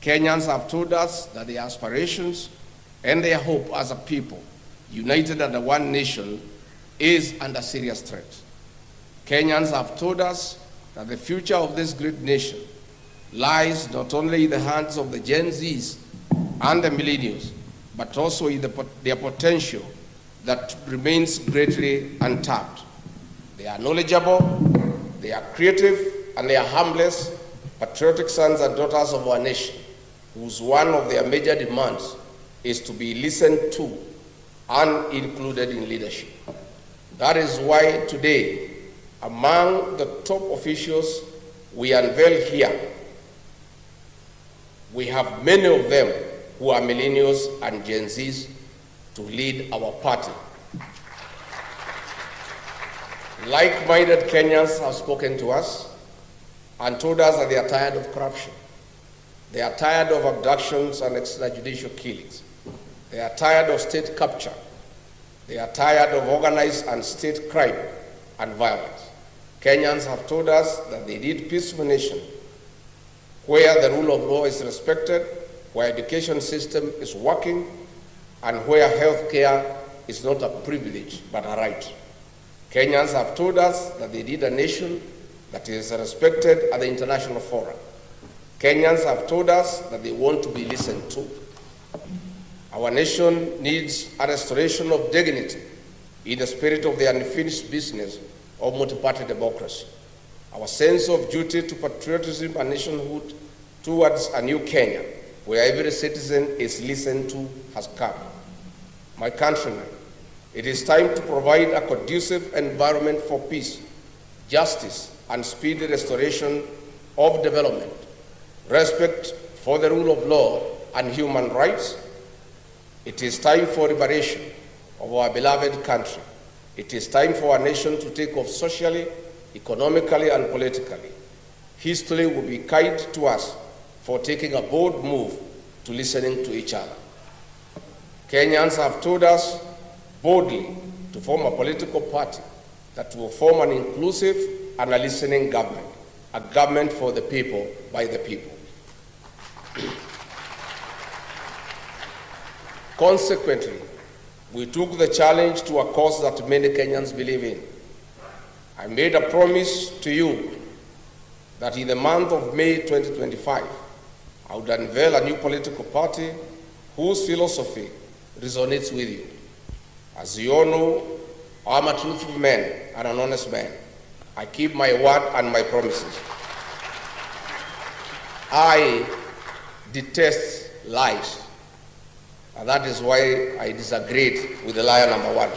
Kenyans have told us that their aspirations and their hope as a people, united under one nation, is under serious threat. Kenyans have told us that the future of this great nation lies not only in the hands of the Gen Zs and the millennials, but also in their potential that remains greatly untapped. They are knowledgeable, they are creative, and they are harmless, patriotic sons and daughters of our nation, whose one of their major demands is to be listened to and included in leadership. That is why today, among the top officials we unveil here, we have many of them who are millennials and Gen Zs to lead our party. Like-minded Kenyans have spoken to us and told us that they are tired of corruption. They are tired of abductions and extrajudicial killings. They are tired of state capture. They are tired of organized and state crime and violence. Kenyans have told us that they need a peaceful nation where the rule of law is respected, where education system is working, and where health care is not a privilege but a right. Kenyans have told us that they need a nation that is respected at the international forum. Kenyans have told us that they want to be listened to. Our nation needs a restoration of dignity in the spirit of the unfinished business of multi-party democracy. Our sense of duty to patriotism and nationhood towards a new Kenya, where every citizen is listened to, has come. My countrymen, it is time to provide a conducive environment for peace, justice, and speedy restoration of development, respect for the rule of law and human rights. It is time for liberation of our beloved country. It is time for our nation to take off socially, economically, and politically. History will be kind to us for taking a bold move to listening to each other. Kenyans have told us boldly to form a political party that will form an inclusive and a listening government, a government for the people, by the people. Consequently, we took the challenge to a cause that many Kenyans believe in. I made a promise to you that in the month of May 2025, I would unveil a new political party whose philosophy resonates with you. As you all know, I'm a truthful man and an honest man. I keep my word and my promises. I detest lies. And that is why I disagreed with the liar number one.